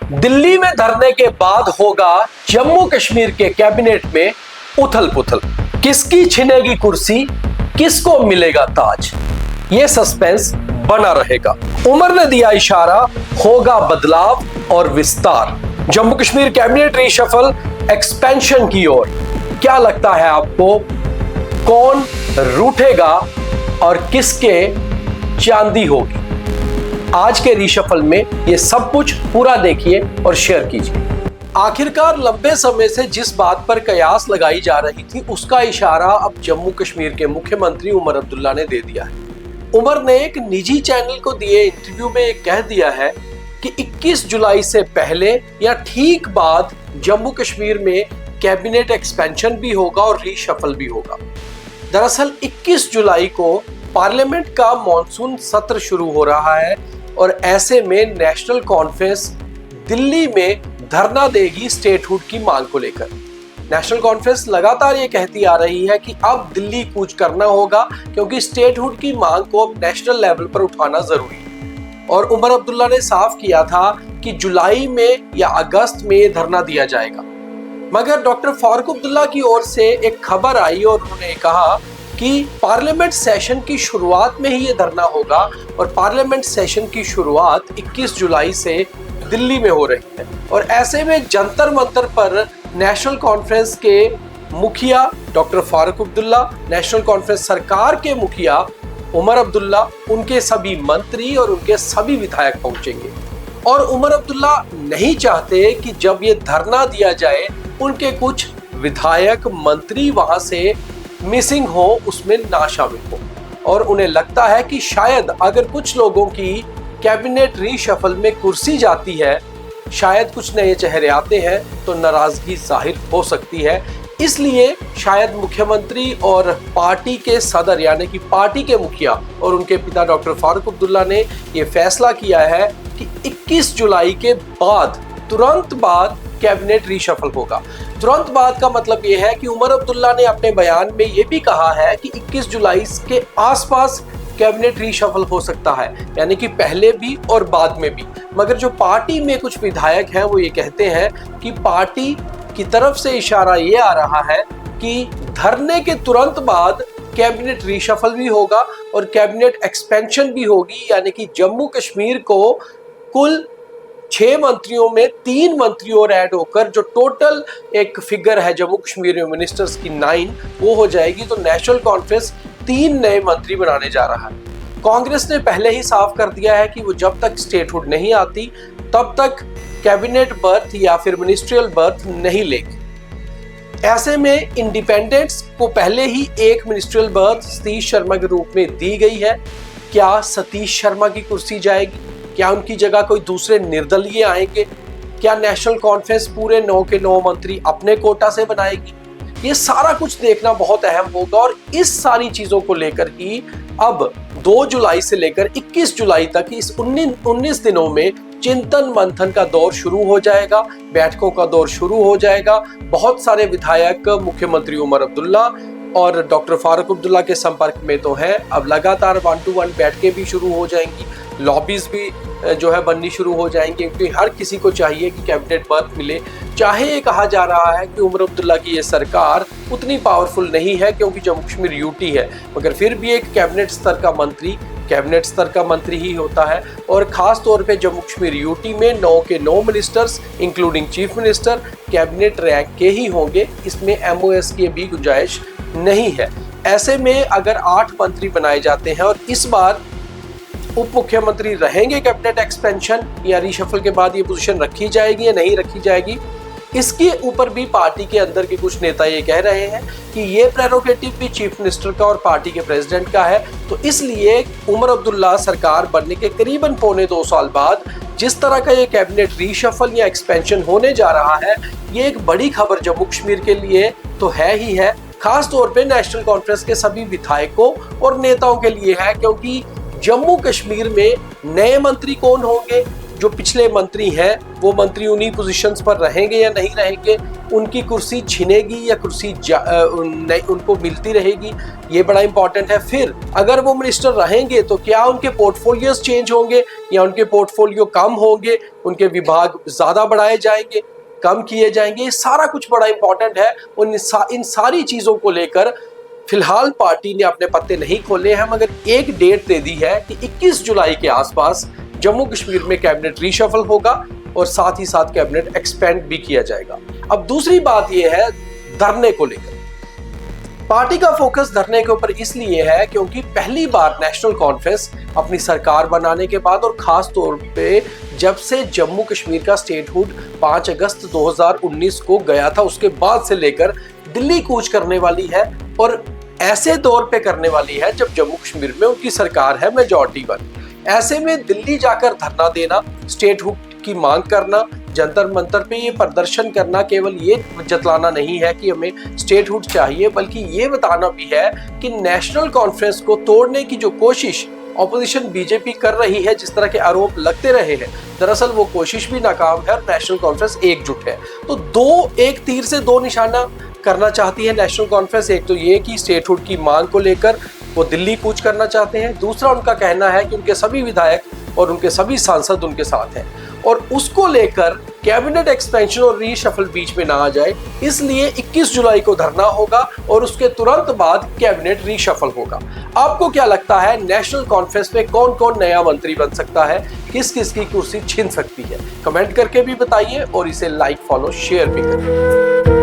दिल्ली में धरने के बाद होगा जम्मू कश्मीर के कैबिनेट में उथल पुथल। किसकी छिनेगी कुर्सी, किसको मिलेगा ताज, ये सस्पेंस बना रहेगा। उमर ने दिया इशारा, होगा बदलाव और विस्तार। Jammu Kashmir cabinet reshuffle expansion की ओर। क्या लगता है आपको, कौन रूठेगा और किसके चांदी होगी? आज के रीशफल में ये सब कुछ पूरा देखिए और शेयर कीजिए। आखिरकार लंबे समय से जिस बात पर कयास लगाई जा रही थी, उसका इशारा अब जम्मू कश्मीर के मुख्यमंत्री उमर अब्दुल्ला ने दे दिया है। उमर ने एक निजी चैनल को दिए इंटरव्यू में कह दिया है कि 21 जुलाई से पहले या ठीक बाद जम्मू कश्मीर में कैबिनेट एक्सपेंशन भी होगा और रीशफल भी होगा। दरअसल 21 जुलाई को पार्लियामेंट का मॉनसून सत्र शुरू हो रहा है और ऐसे में नेशनल कॉन्फ्रेंस दिल्ली में धरना देगी स्टेटहुड की मांग को लेकर। नेशनल कॉन्फ्रेंस लगातार ये कहती आ रही है कि अब दिल्ली कूच करना होगा, क्योंकि स्टेटहुड की मांग को अब नेशनल लेवल पर उठाना जरूरी है। और उमर अब्दुल्ला ने साफ किया था कि जुलाई में या अगस्त में ये धरना दिया जाएगा। मगर डॉक्टर फारूक अब्दुल्ला की ओर से एक खबर आई और उन्होंने कहा कि पार्लियामेंट सेशन की शुरुआत में ही ये धरना होगा और पार्लियामेंट सेशन की शुरुआत 21 जुलाई से दिल्ली में हो रही है। और ऐसे में जंतर मंतर पर नेशनल कॉन्फ्रेंस के मुखिया doctor Farooq Abdullah, national conference सरकार के मुखिया उमर अब्दुल्ला, उनके सभी मंत्री और उनके सभी विधायक पहुंचेंगे। और उमर अब्दुल्ला नहीं चाहते कि जब ये धरना दिया जाए उनके कुछ विधायक मंत्री वहां से मिसिंग हो, उसमें ना शामिल हो। और उन्हें लगता है कि शायद अगर कुछ लोगों की कैबिनेट रीशफल में कुर्सी जाती है, शायद कुछ नए चेहरे आते हैं तो नाराजगी जाहिर हो सकती है। इसलिए शायद मुख्यमंत्री और पार्टी के सदर यानी कि पार्टी के मुखिया और उनके पिता डॉक्टर फारूक अब्दुल्ला ने यह फैसला किया है कि 21 जुलाई के बाद, तुरंत बाद कैबिनेट रीशफल होगा। तुरंत बाद का मतलब यह है कि उमर अब्दुल्ला ने अपने बयान में यह भी कहा है कि 21 जुलाई के आसपास कैबिनेट रीशफल हो सकता है, यानी कि पहले भी और बाद में भी। मगर जो पार्टी में कुछ विधायक हैं वो ये कहते हैं कि पार्टी की तरफ से इशारा ये आ रहा है कि धरने के तुरंत बाद कैबिनेट रीशफल भी होगा और कैबिनेट एक्सपेंशन भी होगी, यानी कि जम्मू कश्मीर को कुल 6 मंत्रियों में 3 मंत्री और ऐड होकर जो टोटल एक फिगर है जम्मू कश्मीर में मिनिस्टर्स की 9, वो हो जाएगी। तो नेशनल कॉन्फ्रेंस 3 नए मंत्री बनाने जा रहा है। कांग्रेस ने पहले ही साफ कर दिया है कि वो जब तक स्टेटहुड नहीं आती तब तक कैबिनेट बर्थ या फिर मिनिस्ट्रियल बर्थ नहीं लेगी। ऐसे में इंडिपेंडेंट्स को पहले ही एक मिनिस्ट्रियल बर्थ सतीश शर्मा के रूप में दी गई है। क्या सतीश शर्मा की कुर्सी जाएगी? क्या उनकी जगह कोई दूसरे निर्दलीय आएंगे? क्या नेशनल कॉन्फ्रेंस पूरे 9 के 9 मंत्री अपने कोटा से बनाएगी? ये सारा कुछ देखना बहुत अहम होगा। और इस सारी चीजों को लेकर ही अब 2 जुलाई से लेकर 21 जुलाई तक इस 19 दिनों में चिंतन मंथन का दौर शुरू हो जाएगा, बैठकों का दौर शुरू हो जाएगा। बहुत सारे विधायक मुख्यमंत्री उमर अब्दुल्ला और डॉक्टर फारूक अब्दुल्ला के संपर्क में तो हैं। अब लगातार 1-to-1 बैठकें भी शुरू हो जाएंगी, लॉबीज भी जो है बननी शुरू हो जाएंगे, क्योंकि हर किसी को चाहिए कि कैबिनेट बर्थ मिले। चाहे ये कहा जा रहा है कि उमर अब्दुल्ला की ये सरकार उतनी पावरफुल नहीं है क्योंकि जम्मू कश्मीर यूटी है, मगर फिर भी एक कैबिनेट स्तर का मंत्री कैबिनेट स्तर का मंत्री ही होता है। और खास तौर पे जम्मू कश्मीर यूटी में 9 के 9 ministers including chief minister cabinet rank के ही होंगे, इसमें MOS की भी गुंजाइश नहीं है। ऐसे में अगर 8 मंत्री बनाए जाते हैं और इस बार उप मुख्यमंत्री रहेंगे कैबिनेट एक्सपेंशन या रीशफल के बाद ये पोजीशन रखी जाएगी या नहीं रखी जाएगी, इसके ऊपर भी पार्टी के अंदर के कुछ नेता ये कह रहे हैं कि ये प्रेरोगेटिव भी चीफ मिनिस्टर का और पार्टी के प्रेसिडेंट का है। तो इसलिए उमर अब्दुल्ला सरकार बनने के करीबन 2.25 साल बाद जिस तरह का ये कैबिनेट रीशफल या एक्सपेंशन होने जा रहा है, ये एक बड़ी खबर जम्मू कश्मीर के लिए तो है ही है, खास तौर पे नेशनल कॉन्फ्रेंस के सभी विधायकों और नेताओं के लिए है। क्योंकि जम्मू कश्मीर में नए मंत्री कौन होंगे, जो पिछले मंत्री हैं वो मंत्री उन्हीं पोजीशंस पर रहेंगे या नहीं रहेंगे, उनकी कुर्सी छिनेगी या कुर्सी उनको मिलती रहेगी, ये बड़ा इंपॉर्टेंट है। फिर अगर वो मिनिस्टर रहेंगे तो क्या उनके पोर्टफोलियोज चेंज होंगे या उनके पोर्टफोलियो कम होंगे, उनके विभाग ज्यादा बढ़ाए जाएंगे, कम किए जाएंगे, ये सारा कुछ बड़ा इंपॉर्टेंट है। इन सारी चीजों को लेकर फिलहाल पार्टी ने अपने पत्ते नहीं खोले हैं, मगर एक डेट दे दी है कि 21 जुलाई के आसपास जम्मू कश्मीर में कैबिनेट रीशफल होगा और साथ ही साथ कैबिनेट एक्सपेंड भी किया जाएगा। अब दूसरी बात यह है धरने को लेकर, पार्टी का फोकस धरने के ऊपर इसलिए है क्योंकि पहली बार नेशनल कॉन्फ्रेंस अपनी सरकार बनाने के बाद और खास तौर पे जब से जम्मू कश्मीर का स्टेटहुड 5 अगस्त 2019 को गया था, उसके बाद से लेकर दिल्ली कूच करने वाली है और ऐसे दौर पे करने वाली है जब जम्मू कश्मीर में उनकी सरकार है मेजॉरिटी वाली। ऐसे में दिल्ली जाकर धरना देना, स्टेटहुड की मांग करना, जंतर मंतर पे ये प्रदर्शन करना केवल ये जतलाना नहीं है कि हमें स्टेटहुड चाहिए, बल्कि ये बताना भी है कि नेशनल कॉन्फ्रेंस को तोड़ने की जो कोशिश ऑपोजिशन बीजेपी कर रही है, जिस तरह के आरोप लगते रहे हैं, दरअसल वो कोशिश भी नाकाम है और नेशनल कॉन्फ्रेंस एकजुट है। तो एक तीर से दो निशाना करना चाहती है नेशनल कॉन्फ्रेंस। एक तो ये कि स्टेटहुड की मांग को लेकर वो दिल्ली कूच करना चाहते हैं, दूसरा उनका कहना है कि उनके सभी विधायक और उनके सभी सांसद उनके साथ हैं और उसको लेकर कैबिनेट एक्सपेंशन और रीशफल बीच में ना आ जाए, इसलिए 21 जुलाई को धरना होगा और उसके तुरंत बाद कैबिनेट रीशफल होगा। आपको क्या लगता है नेशनल कॉन्फ्रेंस में कौन कौन नया मंत्री बन सकता है, किस किस की कुर्सी छिन सकती है? कमेंट करके भी बताइए और इसे लाइक, फॉलो, शेयर भी करिए।